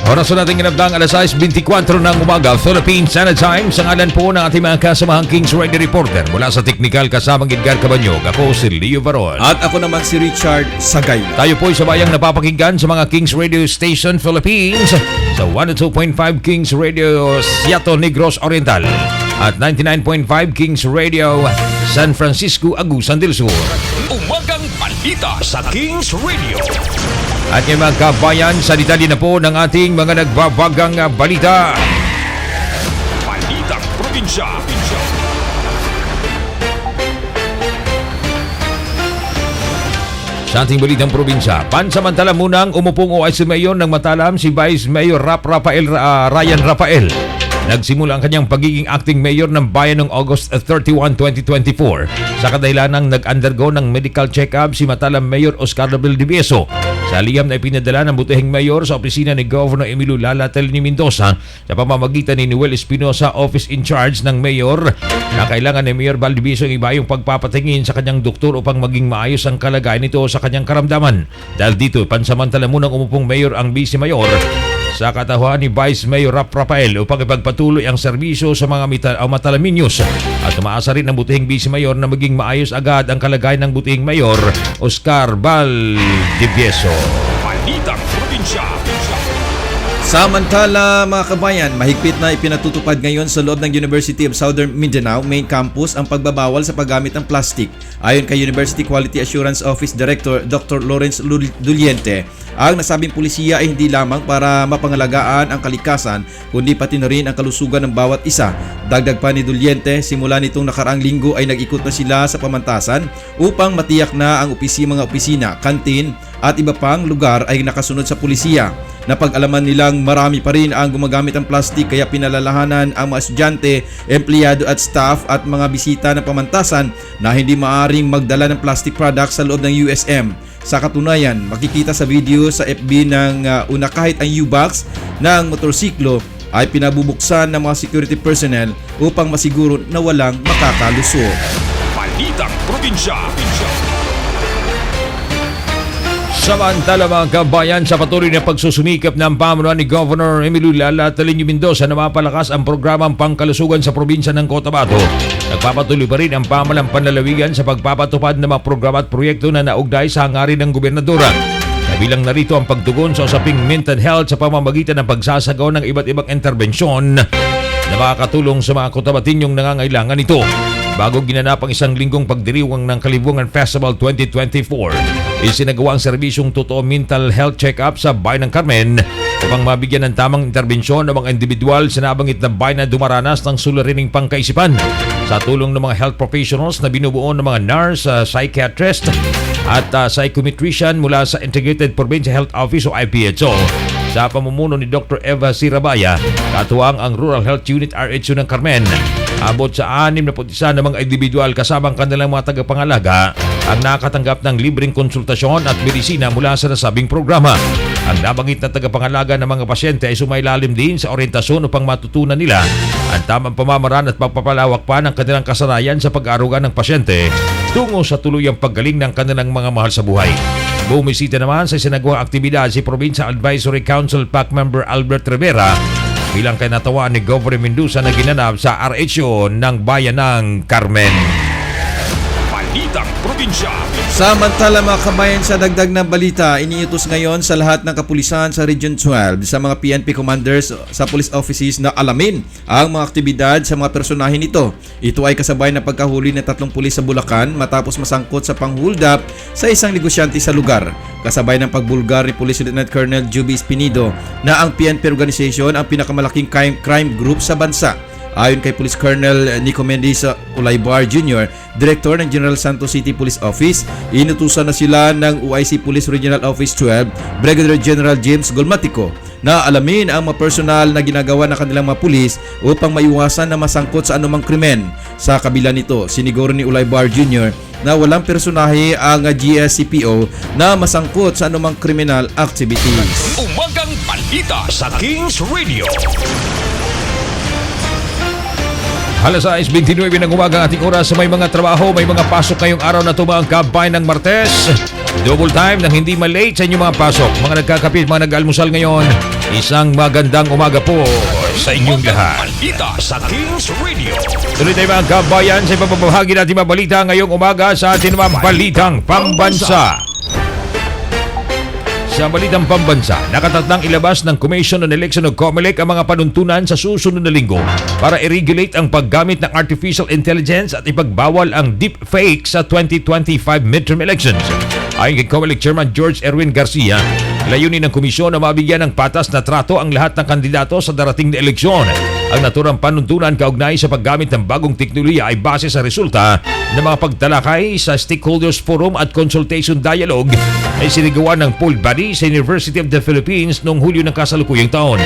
Oras na natin ginabdang alas 6:24 ng umaga, Philippine Standard Time. Sa ngalan po ng ating mga kasamahang Kings Radio Reporter mula sa Teknikal kasamang Edgar Cabanyog. Ako si Leo Baron. At ako naman si Richard Sagay. Tayo po ay sabayang napapakinggan sa mga Kings Radio Station Philippines sa 102.5 Kings Radio Seattle Negros Oriental at 99.5 Kings Radio San Francisco Agusan del Sur. Umagang balita sa Kings Radio. At yung mga kabayan, sa detalye na po ng ating mga nagbabagang balita. Balitang Probinsya. Sa ating balitang probinsya, pansamantala munang umupong OIC Mayor ng Matalam si Vice Mayor Ryan Rafael. Nagsimula ang kanyang pagiging acting mayor ng bayan noong August 31, 2024 sa kadahilanang nag-undergo ng medical check-up si Matalam Mayor Oscar Abel Divieso. Sa liham na ipinadala ng butihing mayor sa opisina ni Governor Emilio Lalatel ni Mendoza sa pamamagitan ni Noel Espinosa, office in charge ng mayor, na kailangan ni Mayor Valdivieso iba yung pagpapatingin sa kanyang doktor upang maging maayos ang kalagayan nito sa kanyang karamdaman. Dahil dito, pansamantala munang umupong mayor ang vice mayor sa katahuan ni Vice Mayor Rafael upang ipagpatuloy ang serbisyo sa mga Matalaminyos at umaasa rin ng butihing Vice Mayor na maging maayos agad ang kalagayan ng butihing Mayor Oscar Valdivieso. Balitang Probinsya. Samantala mga kabayan, mahigpit na ipinatutupad ngayon sa loob ng University of Southern Mindanao Main Campus ang pagbabawal sa paggamit ng plastic. Ayon kay University Quality Assurance Office Director Dr. Lawrence Duliente, ang nasabing pulisiya ay hindi lamang para mapangalagaan ang kalikasan kundi pati na rin ang kalusugan ng bawat isa. Dagdag pa ni Duliente, simula nitong nakaraang linggo ay nag-ikot na sila sa pamantasan upang matiyak na ang mga opisina, kantin at iba pang lugar ay nakasunod sa pulisiya. Napag-alaman nilang marami pa rin ang gumagamit ng plastic kaya pinalalahanan ang mga estudyante, empleyado at staff at mga bisita ng pamantasan na hindi maaaring magdala ng plastic products sa loob ng USM. Sa katunayan, makikita sa video sa FB ng una kahit ang U-box ng motorsiklo ay pinabubuksan ng mga security personnel upang masiguro na walang makakalusot. Balitang Probinsya. Samantala mga kabayan, sa patuloy na pagsusumikap ng pamunuan ni Governor Emilio Lalatel ni Mendoza na mapalakas ang programang pangkalusugan sa probinsya ng Cotabato, nagpapatuloy pa rin ang pamalang panlalawigan sa pagpapatupad ng mga programa at proyekto na naugnay sa hangarin ng gobernadora. Kabilang narito ang pagtugon sa usaping mental health sa pamamagitan ng pagsasagawa ng iba't ibang interbensyon na makakatulong sa mga Cotabatinyong nangangailangan nito. Bago ginanap ang isang linggong pagdiriwang ng Kalibungan Festival 2024, isinagawa ang serbisyong totoo mental health check-up sa bayan ng Carmen upang mabigyan ng tamang interbensyon ng mga individual sa nabanggit na bayan na dumaranas ng suliraning pangkaisipan sa tulong ng mga health professionals na binubuo ng mga nurse, psychiatrist at psychometrician mula sa Integrated Provincial Health Office o IPHO. Sa pamumuno ni Dr. Eva Sirabaya, katuwang ang Rural Health Unit RHU ng Carmen, abot sa 61 na mga individual kasamang kanilang mga tagapangalaga ang nakatanggap ng libreng konsultasyon at medisina mula sa nasabing programa. Ang nabanggit na tagapangalaga ng mga pasyente ay sumailalim din sa orientasyon upang matutunan nila ang tamang pamamaraan at pagpapalawak pa ng kanilang kasanayan sa pag-aaruga ng pasyente tungo sa tuluyang paggaling ng kanilang mga mahal sa buhay. Bumisita naman sa isinagawang aktibidad si Provincial Advisory Council PAC member Albert Rivera bilang kinatawaan ni Governor Mendoza na ginanap sa RHO ng Bayan ng Carmen. Balitang Probinsya. Samantala mga kabayan, sa dagdag na balita, iniutos ngayon sa lahat ng kapulisan sa Region 12 sa mga PNP commanders sa police offices na alamin ang mga aktibidad sa mga personahin nito. Ito ay kasabay ng pagkahuli ng 3 pulis sa Bulacan matapos masangkot sa panghuldap sa isang negosyante sa lugar. Kasabay ng pagbulgar ni Police Lieutenant Colonel Juby Espinido na ang PNP organization ang pinakamalaking crime group sa bansa. Ayon kay Police Colonel Nico Mendes Ulaybar Jr., Director ng General Santos City Police Office, inutusan na sila ng OIC Police Regional Office 12, Brigadier General James Golmatico, na alamin ang mga personal na ginagawa ng kanilang mga pulis upang maiwasan na masangkot sa anumang krimen. Sa kabila nito, siniguro ni Ulaybar Jr. na walang personahe ang GSCPO na masangkot sa anumang criminal activities. Umagang balita sa Kings Radio. Alas 6:29 ng umaga ating oras. May mga trabaho, may mga pasok ngayong araw na ito mga kabayan ng Martes. Double time nang hindi malate sa inyong mga pasok. Mga nagkakapit, mga nag-almusal ngayon, isang magandang umaga po sa inyong lahat. Balita sa Kings Radio. Tuloy tayo mga kabayan sa ipapabahagi natin mga balita ngayong umaga sa ating mga balitang pambansa. Sa balitang pambansa, nakatatang ilabas ng Commission on Election o COMELEC ang mga panuntunan sa susunod na linggo para i-regulate ang paggamit ng artificial intelligence at ipagbawal ang deepfake sa 2025 midterm elections. Ayon kay COMELEC Chairman George Erwin Garcia, layunin ng komisyon na mabigyan ng patas na trato ang lahat ng kandidato sa darating na eleksyon. Ang naturang panuntunan kaugnay sa paggamit ng bagong teknolohiya ay base sa resulta ng mga pagtalakay sa Stakeholders Forum at Consultation Dialogue ay sinigawan ng poll body sa University of the Philippines noong Hulyo ng kasalukuyang taon.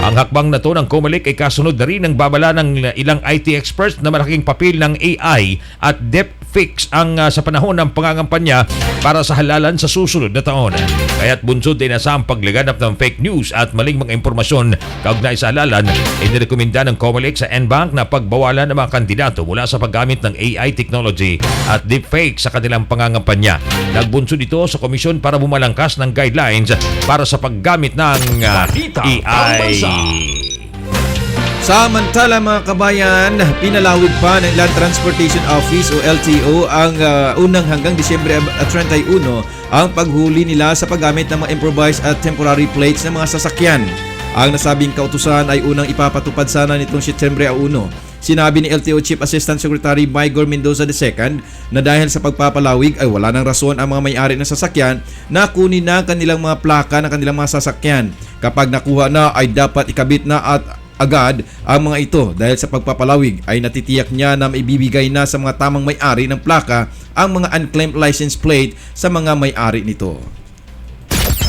Ang hakbang na to ng COMELEC ay kasunod na rin ng babala ng ilang IT experts na malaking papel ng AI at deepfakes ang sa panahon ng pangangampanya para sa halalan sa susunod na taon. Kaya't bunsod din sa ang paglaganap ng fake news at maling mga impormasyon kaugnay sa halalan ay nirekomenda ng COMELEC sa NBank na pagbawalan ng mga kandidato mula sa paggamit ng AI technology at deepfake sa kanilang pangangampanya. Nagbunsod ito sa komisyon para bumalangkas ng guidelines para sa paggamit ng AI. Samantala mga kabayan, pinalawig pa ng Land Transportation Office o LTO ang unang hanggang Disyembre 31 ang paghuli nila sa paggamit ng mga improvised at temporary plates ng mga sasakyan. Ang nasabing kautusan ay unang ipapatupad sana nitong Setyembre 1. Sinabi ni LTO Chief Assistant Secretary Mygor Mendoza II na dahil sa pagpapalawig ay wala ng rason ang mga may-ari ng sasakyan na kunin na kanilang mga plaka ng kanilang mga sasakyan. Kapag nakuha na ay dapat ikabit na at agad ang mga ito dahil sa pagpapalawig ay natitiyak niya na maibibigay na sa mga tamang may-ari ng plaka ang mga unclaimed license plate sa mga may-ari nito.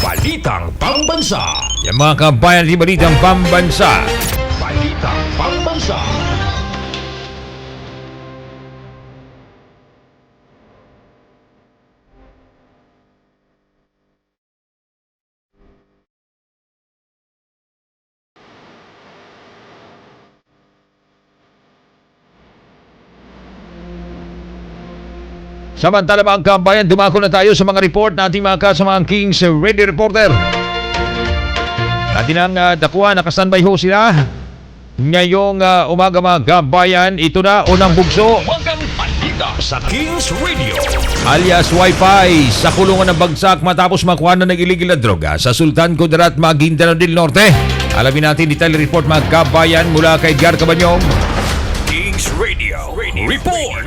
Balitang pambansa. Yan mga kabayan, di balitang pambansa. Balitang pambansa. Samantala mga kabayan, dumako na tayo sa mga report natin mga kasamang Kings Radio Reporter. Natin ang dakuha, nakastandby ho sila. Ngayong umaga mga kabayan, ito na unang bugso. Umagang balita sa Kings Radio. Alias Wi-Fi sa kulungan ng bagsak matapos makuha na ng illegal na droga sa Sultan Kudarat, Maguindanao del Norte. Alamin natin detail report mga kabayan mula kay Edgar Cabanyong. Kings Radio. Report.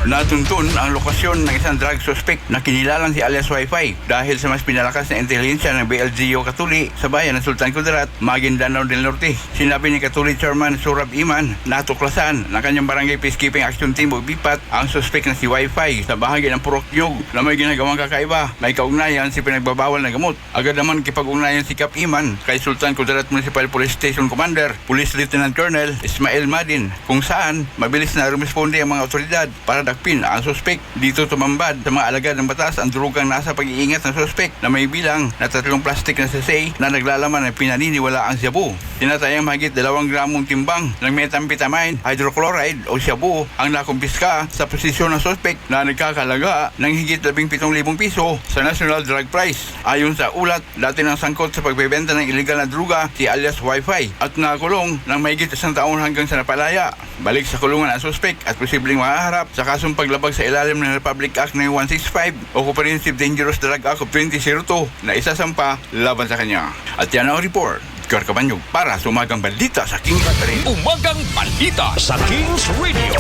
Natuntun ang lokasyon ng isang drug suspect na kinilalang si alias Wi-Fi dahil sa mas pinalakas na intelihensya ng BLGO Katuli sa bayan ng Sultan Kudarat, Maguindanao del Norte. Sinabi ni Katuli Chairman Surab Iman na tuklasan ng kanyang Barangay Peacekeeping Action Team o BIPAT ang suspect na si Wi-Fi sa bahagi ng Purok Nyug na may ginagawang kakaiba. May kaugnayan si pinagbabawal na gamot. Agad naman kipag-ugnayan si Kap Iman kay Sultan Kudarat Municipal Police Station Commander Police Lieutenant Colonel Ismail Madin kung saan mabilis na rumisponde ang mga otoridad para dakpin ang suspect. Dito tumambad sa mga alagad ng batas ang drugang nasa pag-iingat ng suspect na may bilang na 3 plastic na sachet na naglalaman ng pinaniniwala ang shabu. Tinatayang mahigit 2 gramong timbang ng methamphetamine hydrochloride o shabu ang nakumpiska sa posisyon ng suspect na nagkakalaga ng higit 17,000 piso sa National Drug Price. Ayon sa ulat, dati nang sangkot sa pagbebenta ng illegal na druga si alias Wi-Fi at nakulong ng mahigit 1 taon hanggang sa napalaya. Balik sa kulungan ang suspect at posibleng mahaharap sa kasong paglabag sa ilalim ng Republic Act 9165 o Comprehensive Dangerous Drug Act of 2002 na isasampa laban sa kanya. At yan ang report. Edgar Cabanyong para sa umagang balita sa Kings Radio. Umagang balita sa Kings Radio.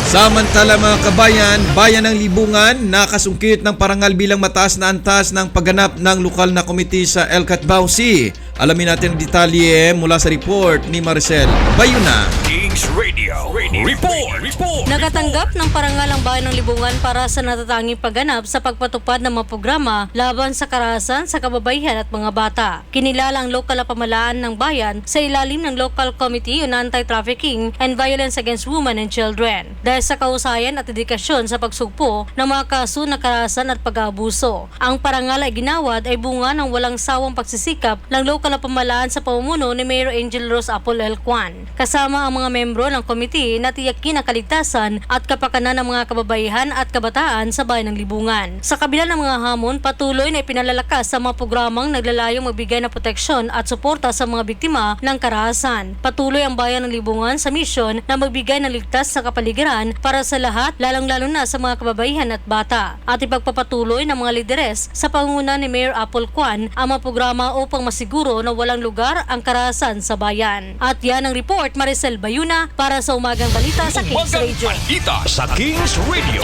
Samantala mga kabayan, bayan ng Libungan nakasungkit ng parangal bilang mataas na antas ng pagganap ng lokal na komite sa El Catbausi. Alamin natin ang detalye mula sa report ni Maricel Bayuna. Kings Radio. Report. Nakatanggap ng parangal ang bayan ng Libungan para sa natatanging pagganap sa pagpatupad ng mga programa laban sa karahasan sa kababaihan at mga bata. Kinilala ang lokal na pamahalaan ng bayan sa ilalim ng Local Committee on Anti-Trafficking and Violence Against Women and Children dahil sa kahusayan at dedikasyon sa pagsugpo ng mga kaso na karahasan at pag-aabuso. Ang parangal ay ginawad ay bunga ng walang sawang pagsisikap ng lokal na pamahalaan sa pamumuno ni Mayor Angel Rose Apol L. Kwan. Kasama ang mga membro ng komite na tiyakin ang kaligtasan kaligtasan at kapakanan ng mga kababaihan at kabataan sa bayan ng Libungan. Sa kabila ng mga hamon, patuloy na ipinalalakas sa mga programang naglalayong magbigay ng proteksyon at suporta sa mga biktima ng karahasan. Patuloy ang bayan ng Libungan sa misyon na magbigay ng ligtas sa kapaligiran para sa lahat, lalong-lalo na sa mga kababaihan at bata. At ipagpapatuloy ng mga lideres sa pangunguna ni Mayor Apple Kwan ang mga programa upang masiguro na walang lugar ang karahasan sa bayan. At yan ang report, Maricel Bayuna para sa Umagang Balita sa Kings Umagang Radio. Balita sa Kings Radio.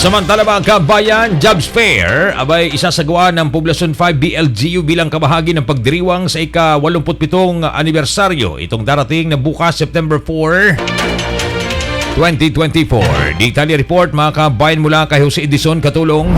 Samantala mga kabayan, Jobs Fair abay isasagawa ng Poblacion 5 BLGU bilang kabahagi ng pagdiriwang sa ika-87 anibersaryo itong darating na bukas September 4, 2024. Detalye report mga kabayan mula kay Jose Edison Katulong.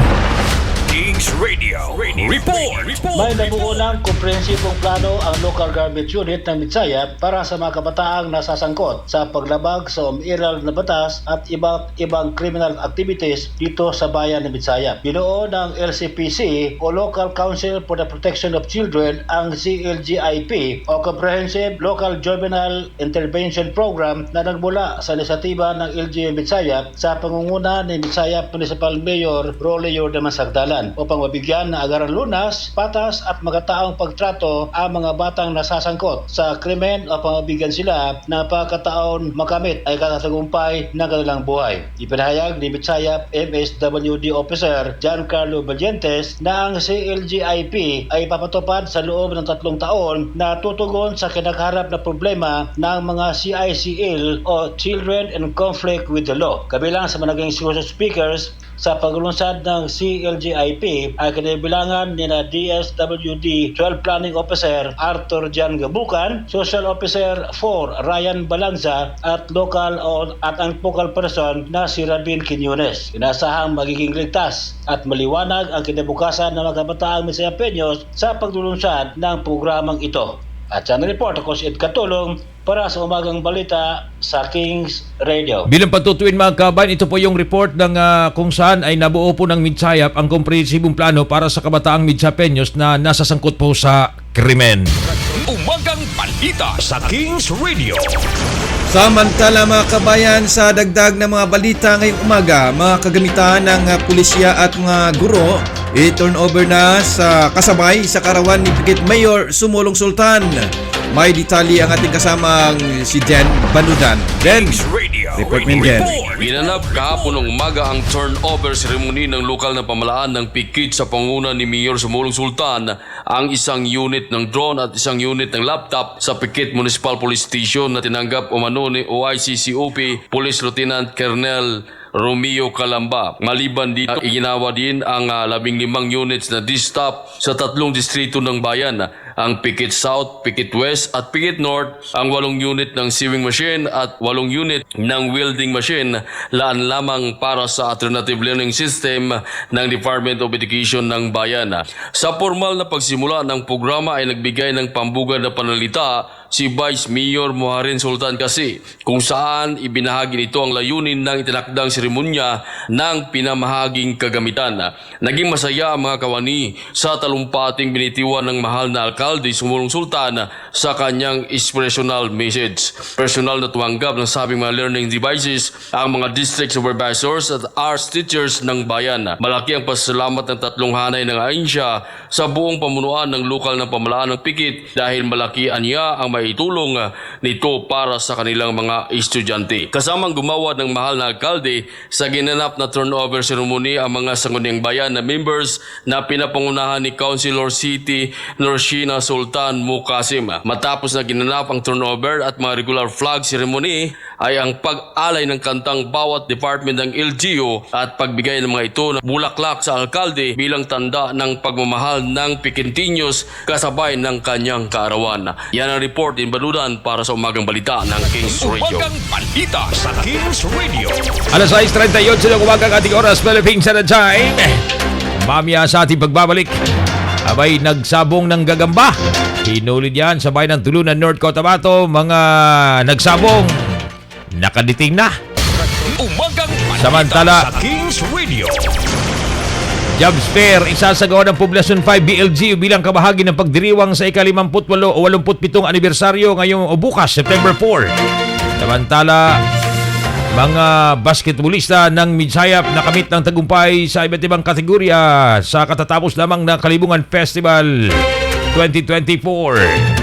Kings Radio. Report. May nabuo ng komprehensibong plano ang Local Government Unit ng Mitsayap para sa mga kabataang nasasangkot sa paglabag sa umiiral na batas at ibang criminal activities dito sa bayan ng Mitsayap. Binuo ng LCPC o Local Council for the Protection of Children ang CLGIP o Comprehensive Local Juvenile Intervention Program na nagmula sa inisatiba ng LGU Mitsayap sa pangunguna ni Mitsayap Municipal Mayor Roleo de Masagdalan upang mabigyan ng agaran lunas, patas at magataong pagtrato ang mga batang nasasangkot sa krimen o pamabigyan sila na pagkataon makamit ay katatagumpay ng kanilang buhay. Ipinahayag ni Mitsayap MSWD Officer Giancarlo Valientes na ang CLGIP ay papatupad sa loob ng 3 taon na tutugon sa kinakaharap na problema ng mga CICL o Children in Conflict with the Law. Kabilang sa mga naging speakers sa paglulunsad ng CLGIP ay kinabilangan ni na DSWD 12 Planning Officer Arthur Jan Gabukan, Social Officer 4 Ryan Balanza at ang focal person na si Rabin Quiñones. Inasahang magiging ligtas at maliwanag ang kinabukasan ng mga kabataang Misayapeños sa paglulunsad ng programang ito. At sa report ako si Ed Katulong para sa Umagang Balita sa Kings Radio. Bilang pagtutuin mga kabayan, ito po yung report ng kung saan ay nabuo po ng Mitsayap ang komprehensibong plano para sa kabataang Mitsapeños na nasasangkot po sa krimen. Umagang Balita sa Kings Radio. Samantala mga kabayan, sa dagdag na mga balita ngayong umaga, mga kagamitan ng pulisya at mga guro i-turnover na sa kasabay sa karawan ni Brigade Mayor Sumulong Sultan. May detalye ang ating kasamang si Den Banudan. Den, Kings Radio. report mo Den. Ginanap kahapon ng umaga ang turnover ceremony ng lokal na pamalaan ng pikit sa panguna ni Mayor Sumulong Sultan ang isang unit ng drone at isang unit ng laptop sa Pikit Municipal Police Station na tinanggap umano ni OICCOP Police Lieutenant Colonel Romeo Calamba. Maliban dito, iginawa din ang 15 units na D-stop sa 3 distrito ng bayan, ang Pikit South, Pikit West at Pikit North, ang 8 unit ng sewing machine at 8 unit ng welding machine, laan lamang para sa alternative learning system ng Department of Education ng bayan. Sa formal na pagsimula ng programa ay nagbigay ng pambugad na panalita si Vice Mayor Moharin Sultan kasi kung saan ibinahagi nito ang layunin ng itinakdang seremonya ng pinamahaging kagamitan. Naging masaya ang mga kawani sa talumpating binitiwan ng mahal na alkalde Sumulong Sultan sa kanyang inspirational message. Personal na tumanggap ng sabing mga learning devices ang mga district supervisors at arts teachers ng bayan. Malaki ang pasalamat ng 3 hanay ng ahensya sa buong pamunuan ng lokal na pamalaan ng Pikit dahil malaki anya ang maitulong nito para sa kanilang mga estudyante. Kasamang gumawa ng mahal na alkalde sa ginanap na turnover ceremony ang mga sangguniang bayan na members na pinapangunahan ni Councilor City Norshina Sultan Mukasim. Matapos na ginanap ang turnover at mga regular flag ceremony ay ang pag-alay ng kantang bawat department ng LGU at pagbigay ng mga ito ng bulaklak sa alkalde bilang tanda ng pagmamahal ng Pikintinos kasabay ng kanyang kaarawan. Yan ang report in Banudan para sa Umagang Balita ng Kings Radio. Umagang Balita sa Kings Radio. Alas 6:38 ng umagang ating oras, Philippines Standard Time. Mamaya sa ating pagbabalik, abay nagsabong ng gagamba. Hinulid yan sa bayan ng Tulunan, North Cotabato. Mga nagsabong nakaditing na. Umagang Balita Samantala, sa Kings Radio. Jobs Fair, isasagawa ng Poblasyon 5 BLGU bilang kabahagi ng pagdiriwang sa ika-58 o 87 anibersaryo ngayong o bukas, September 4. Samantala, mga basketballista ng Midsayap nakamit ng tagumpay sa iba't ibang kategorya sa katatapos lamang ng Kalibungan Festival 2024.